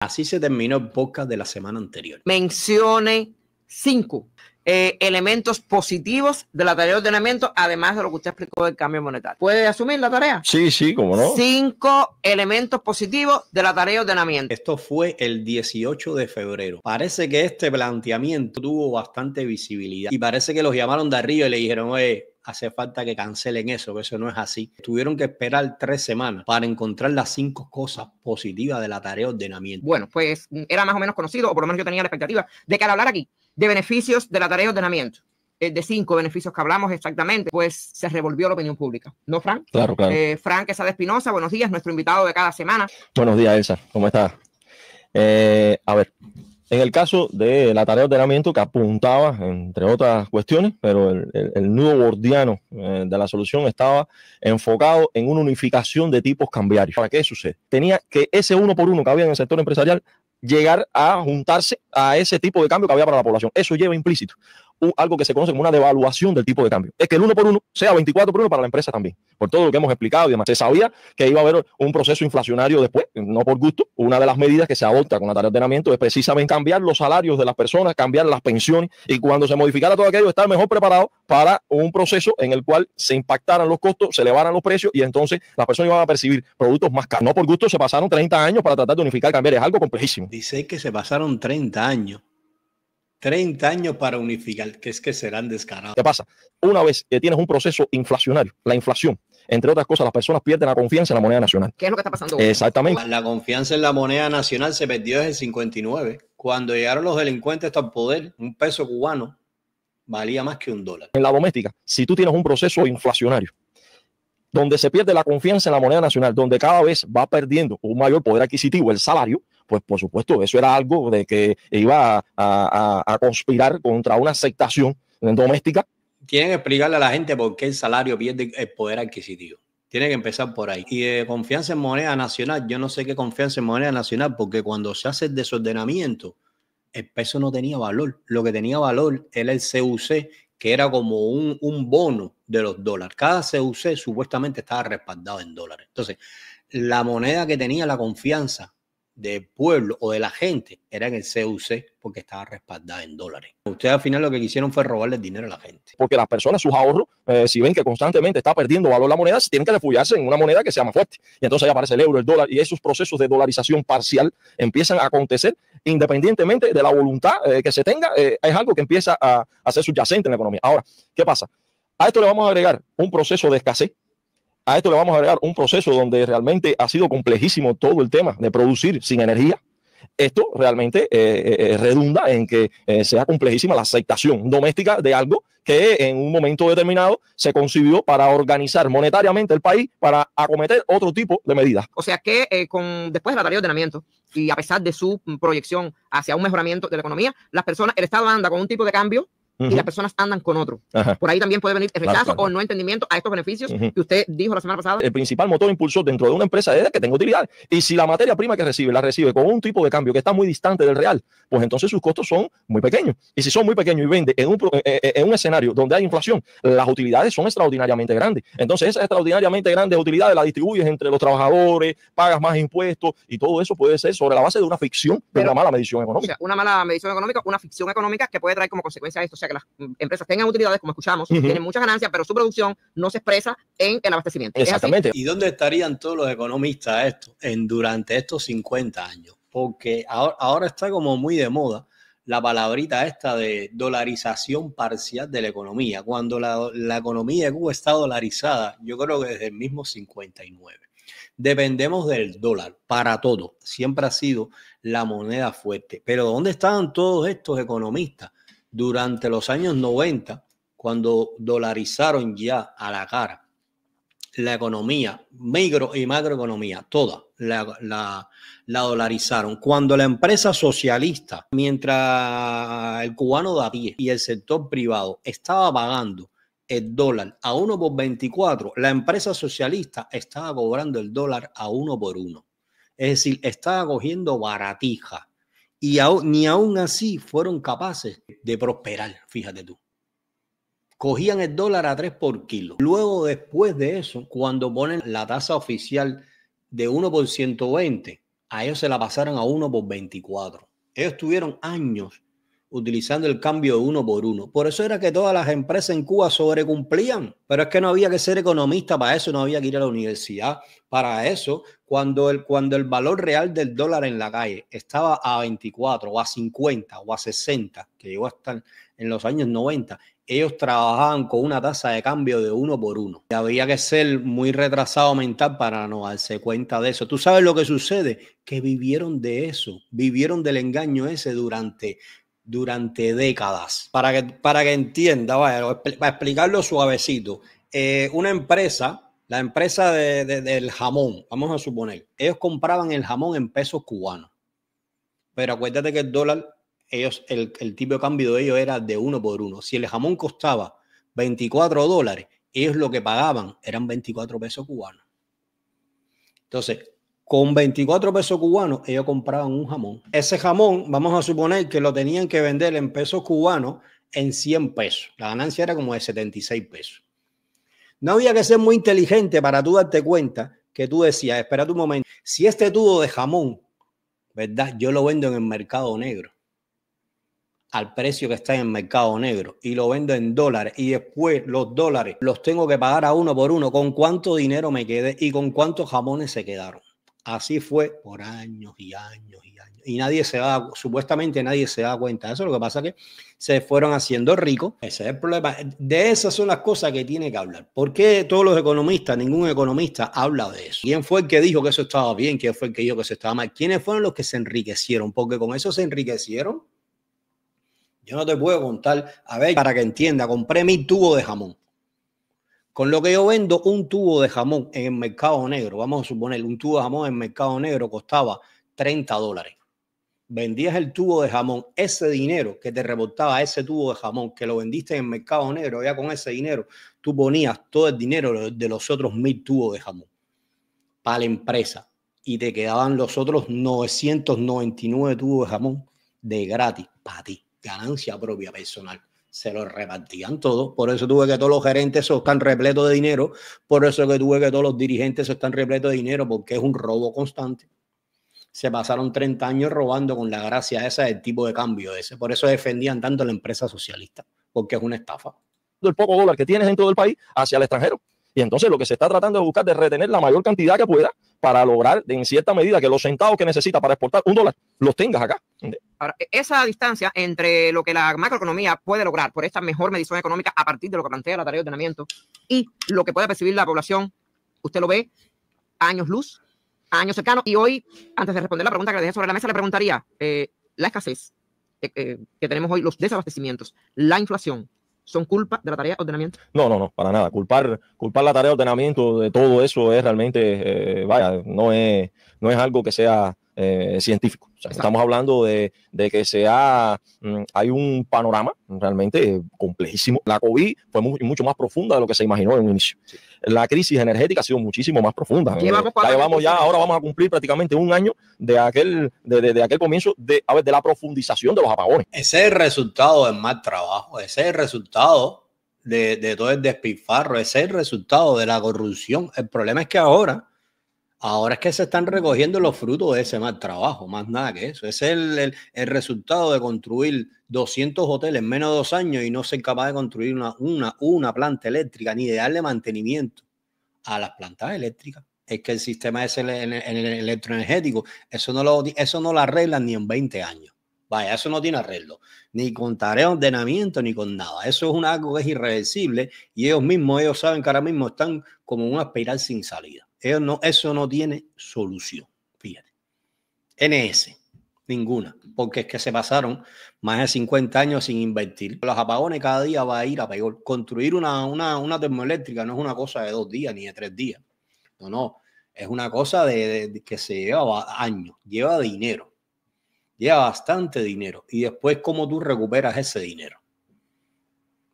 Así se terminó el podcast de la semana anterior. Mencione 5 elementos positivos de la tarea de ordenamiento, además de lo que usted explicó del cambio monetario. ¿Puede asumir la tarea? Sí, cómo no. 5 elementos positivos de la tarea de ordenamiento. Esto fue el 18 de febrero. Parece que este planteamiento tuvo bastante visibilidad y parece que los llamaron de arriba y le dijeron, oye, hace falta que cancelen eso, que eso no es así. Tuvieron que esperar 3 semanas para encontrar las 5 cosas positivas de la tarea de ordenamiento. Bueno, pues era más o menos conocido, o por lo menos yo tenía la expectativa de que al hablar aquí de beneficios de la tarea de ordenamiento, de 5 beneficios que hablamos exactamente, pues se revolvió la opinión pública. ¿No, Frank? Claro. Frank Quesada Espinosa, buenos días, nuestro invitado de cada semana. Buenos días, Elsa. ¿Cómo estás? A ver, en el caso de la tarea de ordenamiento que apuntaba, entre otras cuestiones, pero el nudo gordiano de la solución estaba enfocado en una unificación de tipos cambiarios. ¿Para qué sucede? Tenía que ese uno por uno que había en el sector empresarial llegar a juntarse a ese tipo de cambio que había para la población. Eso lleva implícito algo que se conoce como una devaluación del tipo de cambio. Es que el 1 por 1 sea 24 por 1 para la empresa también. Por todo lo que hemos explicado y demás. Se sabía que iba a haber un proceso inflacionario después, no por gusto. Una de las medidas que se adopta con la tarea de ordenamiento es precisamente cambiar los salarios de las personas, cambiar las pensiones y cuando se modificara todo aquello, estar mejor preparado para un proceso en el cual se impactaran los costos, se elevaran los precios y entonces las personas iban a percibir productos más caros. No por gusto se pasaron 30 años para tratar de unificar, cambiar. Es algo complejísimo. Dice que se pasaron 30 años. 30 años para unificar, que es que serán descarados. ¿Qué pasa? Una vez que tienes un proceso inflacionario, la inflación, entre otras cosas, las personas pierden la confianza en la moneda nacional. ¿Qué es lo que está pasando hoy? Exactamente. La confianza en la moneda nacional se perdió desde el 59. Cuando llegaron los delincuentes al poder, un peso cubano valía más que $1. En la doméstica, si tú tienes un proceso inflacionario, donde se pierde la confianza en la moneda nacional, donde cada vez va perdiendo un mayor poder adquisitivo el salario, pues por supuesto eso era algo de que iba a conspirar contra una aceptación doméstica. Tienen que explicarle a la gente por qué el salario pierde el poder adquisitivo. Tiene que empezar por ahí. Y de confianza en moneda nacional, yo no sé qué confianza en moneda nacional, porque cuando se hace el desordenamiento, el peso no tenía valor. Lo que tenía valor era el CUC, que era como un bono de los dólares. Cada CUC supuestamente estaba respaldado en dólares. Entonces, la moneda que tenía la confianza del pueblo o de la gente era en el CUC porque estaba respaldada en dólares. Ustedes al final lo que quisieron fue robarle el dinero a la gente. Porque las personas, sus ahorros, si ven que constantemente está perdiendo valor la moneda, tienen que refugiarse en una moneda que sea más fuerte. Y entonces ahí aparece el euro, el dólar, y esos procesos de dolarización parcial empiezan a acontecer independientemente de la voluntad que se tenga. Es algo que empieza a ser subyacente en la economía. Ahora, ¿qué pasa? A esto le vamos a agregar un proceso de escasez. A esto le vamos a agregar un proceso donde realmente ha sido complejísimo todo el tema de producir sin energía. Esto realmente redunda en que sea complejísima la aceptación doméstica de algo que en un momento determinado se concibió para organizar monetariamente el país para acometer otro tipo de medidas. O sea que después de la tarea de ordenamiento y a pesar de su proyección hacia un mejoramiento de la economía, las personas, el Estado anda con un tipo de cambio y las personas andan con otro. Por ahí también puede venir el rechazo o no entendimiento a estos beneficios que usted dijo la semana pasada. El principal motor impulsor dentro de una empresa es que tenga utilidades. Y si la materia prima que recibe, la recibe con un tipo de cambio que está muy distante del real, pues entonces sus costos son muy pequeños. Y si son muy pequeños y vende en un escenario donde hay inflación, las utilidades son extraordinariamente grandes. Entonces esas extraordinariamente grandes utilidades las distribuyes entre los trabajadores, pagas más impuestos y todo eso puede ser sobre la base de una ficción, de una mala medición económica. O sea, una mala medición económica, una ficción económica que puede traer como consecuencia esto. O sea, que las empresas tengan utilidades, como escuchamos, tienen muchas ganancias, pero su producción no se expresa en el abastecimiento. Exactamente. ¿Y dónde estarían todos los economistas durante estos 50 años? Porque ahora está como muy de moda la palabrita esta de dolarización parcial de la economía. Cuando la economía de Cuba está dolarizada, yo creo que desde el mismo 59. Dependemos del dólar para todo. Siempre ha sido la moneda fuerte. Pero ¿dónde estaban todos estos economistas durante los años 90, cuando dolarizaron ya a la cara la economía, micro y macroeconomía, toda la dolarizaron? Cuando la empresa socialista, mientras el cubano de a pie y el sector privado estaba pagando el dólar a 1 por 24, la empresa socialista estaba cobrando el dólar a 1 por 1. Es decir, estaba cogiendo baratija. Y ni aún así fueron capaces de prosperar, fíjate tú. Cogían el dólar a 3 por kilo. Luego, después de eso, cuando ponen la tasa oficial de 1 por 120, a ellos se la pasaron a 1 por 24. Ellos tuvieron años utilizando el cambio de 1 por 1. Por eso era que todas las empresas en Cuba sobrecumplían. Pero es que no había que ser economista para eso, no había que ir a la universidad para eso. Cuando el valor real del dólar en la calle estaba a 24 o a 50 o a 60, que llegó hasta en los años 90, ellos trabajaban con una tasa de cambio de 1 por 1. Y había que ser muy retrasado mental para no darse cuenta de eso. ¿Tú sabes lo que sucede? Que vivieron de eso, vivieron del engaño ese durante décadas. Para que entienda, vaya, para explicarlo suavecito, una empresa, la empresa del jamón, vamos a suponer, ellos compraban el jamón en pesos cubanos, pero acuérdate que el dólar, el tipo de cambio de ellos era de 1 por 1. Si el jamón costaba $24, ellos lo que pagaban eran 24 pesos cubanos. Entonces, con 24 pesos cubanos, ellos compraban un jamón. Ese jamón, vamos a suponer que lo tenían que vender en pesos cubanos en 100 pesos. La ganancia era como de 76 pesos. No había que ser muy inteligente para tú darte cuenta que tú decías, espérate un momento, si este tubo de jamón, ¿verdad? Yo lo vendo en el mercado negro, al precio que está en el mercado negro, y lo vendo en dólares, y después los dólares los tengo que pagar a 1 por 1, ¿con cuánto dinero me quedé y con cuántos jamones se quedaron? Así fue por años y años y años. Y supuestamente nadie se da cuenta. Eso es lo que pasa, que se fueron haciendo ricos. Ese es el problema. De esas son las cosas que tiene que hablar. ¿Por qué todos los economistas, ningún economista habla de eso? ¿Quién fue el que dijo que eso estaba bien? ¿Quién fue el que dijo que eso estaba mal? ¿Quiénes fueron los que se enriquecieron? Porque con eso se enriquecieron. Yo no te puedo contar. A ver, para que entienda, compré mi tubo de jamón. Con lo que yo vendo un tubo de jamón en el mercado negro, vamos a suponer, un tubo de jamón en el mercado negro costaba $30. Vendías el tubo de jamón, ese dinero que te reportaba ese tubo de jamón, que lo vendiste en el mercado negro, ya con ese dinero tú ponías todo el dinero de los otros 1000 tubos de jamón para la empresa y te quedaban los otros 999 tubos de jamón de gratis para ti, ganancia propia personal. Se lo repartían todos. Por eso tuve que todos los gerentes están repletos de dinero. Por eso que tuve que todos los dirigentes están repletos de dinero, porque es un robo constante. Se pasaron 30 años robando con la gracia esa del tipo de cambio ese. Por eso defendían tanto la empresa socialista, porque es una estafa. El poco dólar que tienes dentro del país hacia el extranjero. Y entonces lo que se está tratando de buscar es retener la mayor cantidad que pueda para lograr, en cierta medida, que los centavos que necesita para exportar $1 los tengas acá. Ahora, esa distancia entre lo que la macroeconomía puede lograr por esta mejor medición económica a partir de lo que plantea la tarea de ordenamiento y lo que puede percibir la población, usted lo ve a años luz, a años cercanos. Y hoy, antes de responder la pregunta que le dejé sobre la mesa, le preguntaría, la escasez que tenemos hoy, los desabastecimientos, la inflación, ¿son culpa de la tarea de ordenamiento? No, para nada. Culpar la tarea de ordenamiento de todo eso es realmente, no es algo que sea científico. O sea, estamos hablando de que hay un panorama realmente complejísimo. La COVID fue mucho más profunda de lo que se imaginó en un inicio. Sí. La crisis energética ha sido muchísimo más profunda. Ahora vamos a cumplir prácticamente un año de aquel comienzo de la profundización de los apagones. Ese es el resultado del mal trabajo, ese es el resultado de todo el despilfarro, ese es el resultado de la corrupción. El problema es que ahora es que se están recogiendo los frutos de ese mal trabajo, más nada que eso. Ese es el resultado de construir 200 hoteles en menos de 2 años y no ser capaz de construir una planta eléctrica ni de darle mantenimiento a las plantas eléctricas. Es que el sistema ese en el electroenergético, eso no lo arreglan ni en 20 años. Vaya, eso no tiene arreglo, ni con tarea de ordenamiento, ni con nada. Eso es algo que es irreversible y ellos saben que ahora mismo están como en una espiral sin salida. Eso no tiene solución, fíjate. NS, ninguna, porque es que se pasaron más de 50 años sin invertir. Los apagones cada día va a ir a peor. Construir una termoeléctrica no es una cosa de 2 días ni de 3 días. No, es una cosa de que se lleva años, lleva dinero, lleva bastante dinero. Y después, ¿cómo tú recuperas ese dinero?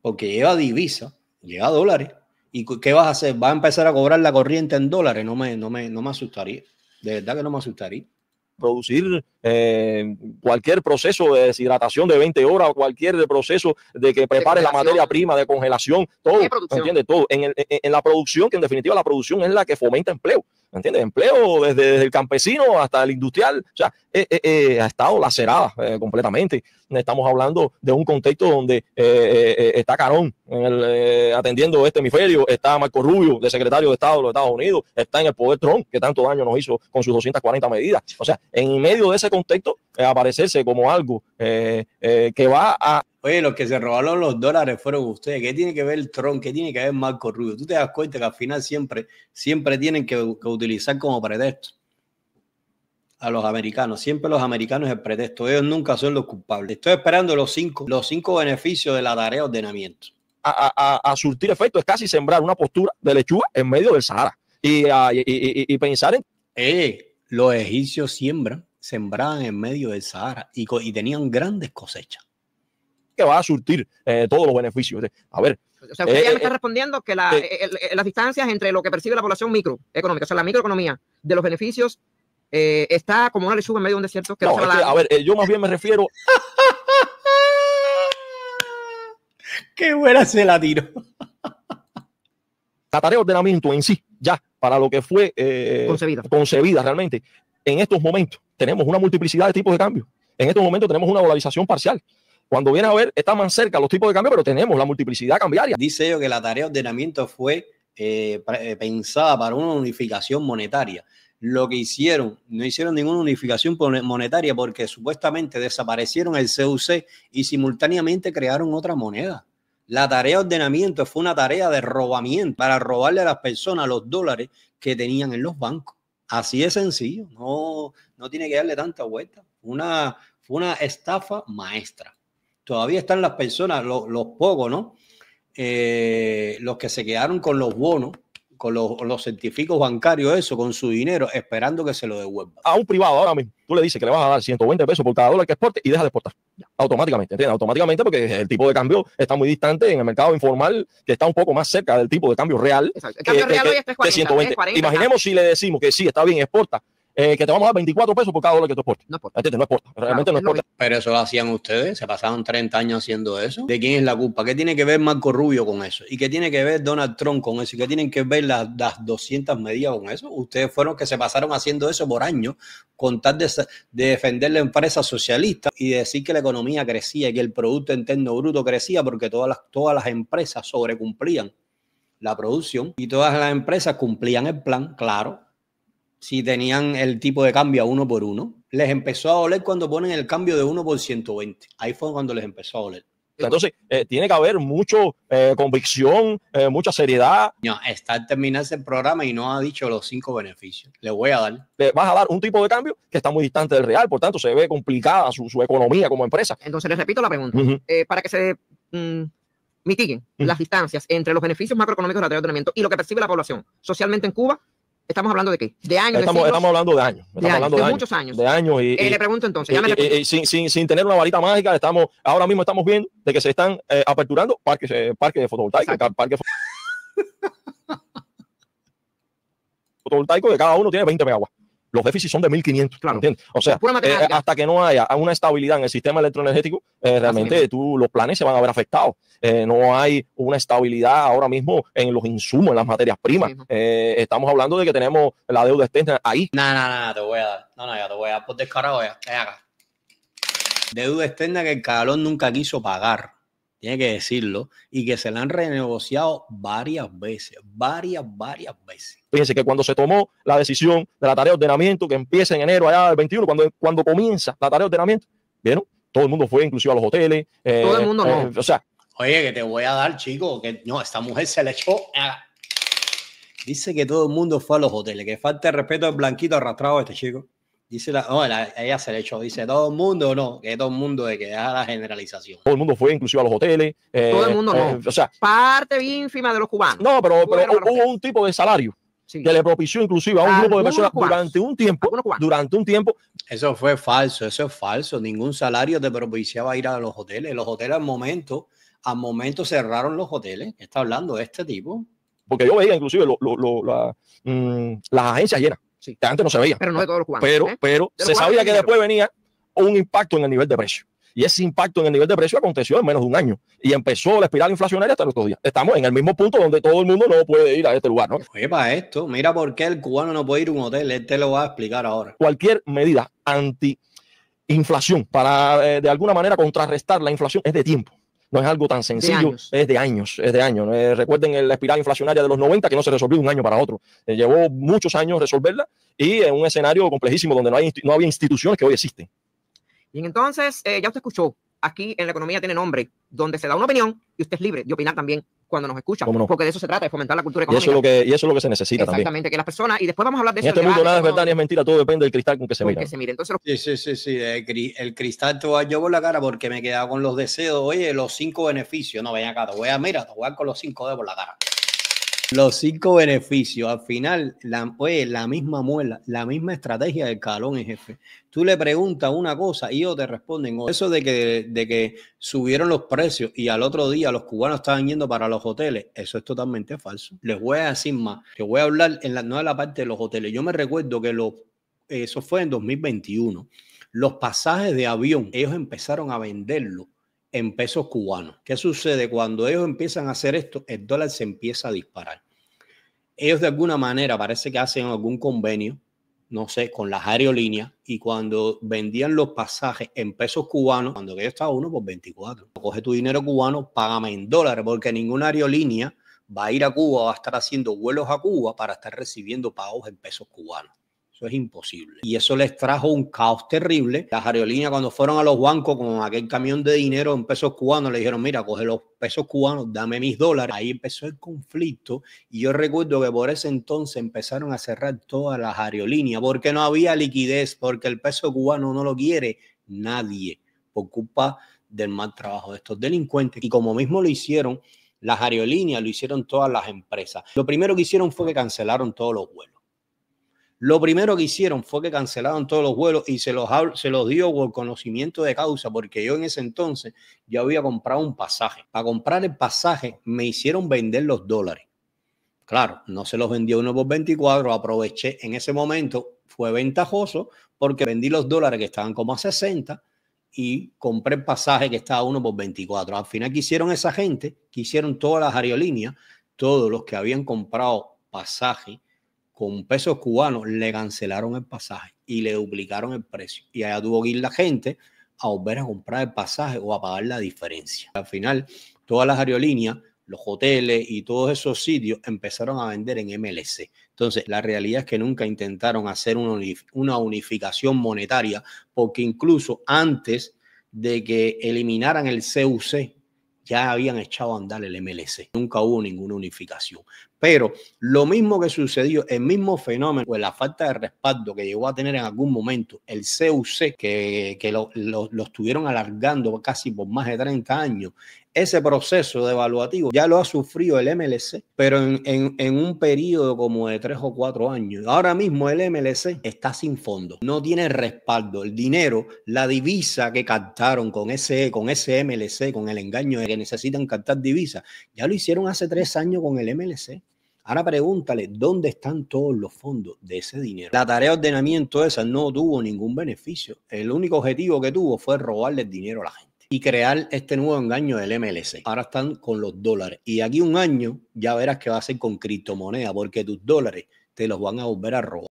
Porque lleva divisa, lleva dólares. ¿Y qué vas a hacer? ¿Vas a empezar a cobrar la corriente en dólares? No me asustaría. De verdad que no me asustaría. Producir cualquier proceso de deshidratación de 20 horas o cualquier proceso de que prepare la materia prima, de congelación, todo, ¿entiendes? Todo. En la producción, que en definitiva la producción es la que fomenta empleo. ¿me entiendes? Empleo desde el campesino hasta el industrial, o sea, ha estado lacerada completamente. Estamos hablando de un contexto donde está Carón atendiendo este hemisferio, está Marco Rubio, de secretario de Estado de los Estados Unidos, está en el poder Trump, que tanto daño nos hizo con sus 240 medidas. O sea, en medio de ese contexto, aparecerse como algo que va a... Oye, los que se robaron los dólares fueron ustedes. ¿Qué tiene que ver Trump? ¿Qué tiene que ver Marco Rubio? Tú te das cuenta que al final siempre tienen que utilizar como pretexto a los americanos. Siempre los americanos es el pretexto. Ellos nunca son los culpables. Estoy esperando los cinco beneficios de la tarea de ordenamiento. A surtir efecto es casi sembrar una postura de lechuga en medio del Sahara. Y pensar en... Los egipcios sembraban en medio del Sahara y tenían grandes cosechas. Que va a surtir todos los beneficios. A ver. O sea, usted ya me está respondiendo que las distancias entre lo que percibe la población microeconómica, o sea, la microeconomía de los beneficios está como una lechuga en medio de un desierto. Que a ver, yo más bien me refiero... ¡Qué buena se la tiro! La tarea de ordenamiento en sí, ya, para lo que fue concebida realmente, en estos momentos tenemos una multiplicidad de tipos de cambio. En estos momentos tenemos una dolarización parcial. Cuando viene a ver, está más cerca los tipos de cambio, pero tenemos la multiplicidad cambiaria. Dice yo que la tarea de ordenamiento fue pensada para una unificación monetaria. Lo que no hicieron ninguna unificación monetaria porque supuestamente desaparecieron el CUC y simultáneamente crearon otra moneda. La tarea de ordenamiento fue una tarea de robamiento para robarle a las personas los dólares que tenían en los bancos. Así de sencillo, no tiene que darle tanta vuelta. Fue una estafa maestra. Todavía están las personas, los pocos, ¿no? Los que se quedaron con los bonos, con los certificados bancarios, eso, con su dinero, esperando que se lo devuelva. A un privado ahora mismo, tú le dices que le vas a dar 120 pesos por cada dólar que exporte y deja de exportar. Automáticamente, ¿entiendes? Automáticamente, porque el tipo de cambio está muy distante en el mercado informal, que está un poco más cerca del tipo de cambio real. Exacto. El cambio real hoy es 340, 120. 340. Imaginemos si le decimos que sí, está bien, exporta, que te vamos a dar 24 pesos por cada dólar que tú exportes. No exporta. ¿Entiendes? No exporta. Realmente claro, no exporta. Pero eso lo hacían ustedes, se pasaron 30 años haciendo eso. ¿De quién es la culpa? ¿Qué tiene que ver Marco Rubio con eso? ¿Y qué tiene que ver Donald Trump con eso? ¿Y qué tienen que ver las 200 medidas con eso? Ustedes fueron los que se pasaron haciendo eso por años, con tal de defender la empresa socialista y decir que la economía crecía y que el Producto Interno Bruto crecía porque todas las empresas sobrecumplían la producción y todas las empresas cumplían el plan, claro. Si tenían el tipo de cambio a 1 por 1, les empezó a doler cuando ponen el cambio de 1 por 120. Ahí fue cuando les empezó a doler. Entonces, tiene que haber mucho convicción, mucha seriedad. No, está al terminarse el programa y no ha dicho los 5 beneficios. Le voy a dar. Le vas a dar un tipo de cambio que está muy distante del real, por tanto, se ve complicada su economía como empresa. Entonces, les repito la pregunta. Para que se mitiguen las distancias entre los beneficios macroeconómicos de la tarea de ordenamiento y lo que percibe la población socialmente en Cuba, ¿estamos hablando de qué? ¿De años? Estamos hablando de años. De muchos años. De años. Le pregunto entonces. Sin tener una varita mágica, ahora mismo estamos viendo de que se están aperturando parques de fotovoltaico. Fotovoltaico de cada uno tiene 20 megawatts. Los déficits son de 1.500, claro. ¿entiendes? O sea, hasta que no haya una estabilidad en el sistema electroenergético, realmente los planes se van a ver afectados. No hay una estabilidad ahora mismo en los insumos, en las materias primas. Estamos hablando de que tenemos la deuda externa ahí. No, te voy a dar. Ya te voy a dar por descarado ya. Acá. Deuda externa que el Calón nunca quiso pagar. Tiene que decirlo, y que se la han renegociado varias veces. Fíjense que cuando se tomó la decisión de la tarea de ordenamiento, que empieza en enero allá del 21, cuando comienza la tarea de ordenamiento, ¿vieron? Todo el mundo fue, inclusive a los hoteles. Todo el mundo no. O sea, oye, que te voy a dar, chico, que no, esta mujer se le echó. Dice que todo el mundo fue a los hoteles, que falta el respeto al blanquito arrastrado a este chico. Dice ella se le echó, dice todo el mundo no, que todo el mundo de que deja la generalización. Todo el mundo fue, inclusive a los hoteles. Todo el mundo no. O sea, parte ínfima de los cubanos. No, pero hubo un tipo de salario que le propició inclusive a un grupo de personas durante un tiempo. Eso fue falso, eso es falso. Ningún salario te propiciaba ir a los hoteles. Los hoteles al momento cerraron los hoteles. Está hablando de este tipo. Porque yo veía inclusive las agencias llenas. Que antes no se veía. Pero no de todos los cubanos. Pero se sabía que después venía un impacto en el nivel de precio. Y ese impacto en el nivel de precio aconteció en menos de un año. Y empezó la espiral inflacionaria hasta estos días. Estamos en el mismo punto donde todo el mundo no puede ir a este lugar, ¿no? Oye, para esto, mira por qué el cubano no puede ir a un hotel. Él te lo va a explicar ahora. Cualquier medida anti-inflación para de alguna manera contrarrestar la inflación es de tiempo. No es algo tan sencillo, es de años. Recuerden la espiral inflacionaria de los 90 que no se resolvió de un año para otro. Llevó muchos años resolverla y en un escenario complejísimo donde no había instituciones que hoy existen. Y entonces, ya usted escuchó, aquí en La Economía Tiene Nombre, donde se da una opinión y usted es libre de opinar también cuando nos escucha, no, porque de eso se trata, de fomentar la cultura económica. Y eso es lo que se necesita también. Exactamente, que las personas, y después vamos a hablar de eso. En este mundo nada es verdad ni es mentira, todo depende del cristal con que se mira. Entonces, sí, el cristal te voy a llevar por la cara porque me he quedado con los deseos. Oye, los 5 beneficios, no, ven acá, te voy a jugar con los 5 dedos por la cara. Los 5 beneficios, al final, la misma muela, la misma estrategia del calón en jefe. Tú le preguntas una cosa y ellos te responden. Eso de que subieron los precios y al otro día los cubanos estaban yendo para los hoteles, eso es totalmente falso. Les voy a decir más, te voy a hablar no de la parte de los hoteles. Yo me recuerdo que eso fue en 2021. Los pasajes de avión, ellos empezaron a venderlos en pesos cubanos. ¿Qué sucede? Cuando ellos empiezan a hacer esto, el dólar se empieza a disparar. Ellos de alguna manera parece que hacen algún convenio, no sé, con las aerolíneas, y cuando vendían los pasajes en pesos cubanos, cuando yo estaba 1 por 24, coge tu dinero cubano, págame en dólares, porque ninguna aerolínea va a ir a Cuba, va a estar haciendo vuelos a Cuba para estar recibiendo pagos en pesos cubanos. Eso es imposible. Y eso les trajo un caos terrible. Las aerolíneas, cuando fueron a los bancos con aquel camión de dinero en pesos cubanos, le dijeron, mira, coge los pesos cubanos, dame mis dólares. Ahí empezó el conflicto. Y yo recuerdo que por ese entonces empezaron a cerrar todas las aerolíneas porque no había liquidez, porque el peso cubano no lo quiere nadie por culpa del mal trabajo de estos delincuentes. Y como mismo lo hicieron las aerolíneas, lo hicieron todas las empresas. Lo primero que hicieron fue que cancelaron todos los vuelos. Lo primero que hicieron fue que cancelaron todos los vuelos y se los dio por conocimiento de causa, porque yo en ese entonces ya había comprado un pasaje. Para comprar el pasaje me hicieron vender los dólares. Claro, no se los vendí 1 por 24, aproveché en ese momento, fue ventajoso porque vendí los dólares que estaban como a 60 y compré el pasaje que estaba 1 por 24. Al final, ¿qué hicieron esa gente? Que hicieron todas las aerolíneas, todos los que habían comprado pasaje con pesos cubanos, le cancelaron el pasaje y le duplicaron el precio. Y allá tuvo que ir la gente a volver a comprar el pasaje o a pagar la diferencia. Al final, todas las aerolíneas, los hoteles y todos esos sitios empezaron a vender en MLC. Entonces, la realidad es que nunca intentaron hacer una unificación monetaria, porque incluso antes de que eliminaran el CUC, ya habían echado a andar el MLC. Nunca hubo ninguna unificación. Pero lo mismo que sucedió, el mismo fenómeno, pues la falta de respaldo que llegó a tener en algún momento el CUC, que lo estuvieron alargando casi por más de 30 años, ese proceso devaluativo ya lo ha sufrido el MLC, pero en un periodo como de 3 o 4 años. Ahora mismo el MLC está sin fondo, no tiene respaldo. El dinero, la divisa que captaron con ese MLC, con el engaño de que necesitan captar divisas, ya lo hicieron hace 3 años con el MLC. Ahora pregúntale, ¿dónde están todos los fondos de ese dinero? La tarea de ordenamiento esa no tuvo ningún beneficio. El único objetivo que tuvo fue robarle el dinero a la gente y crear este nuevo engaño del MLC. Ahora están con los dólares. Y aquí un año ya verás que va a ser con criptomonedas, porque tus dólares te los van a volver a robar.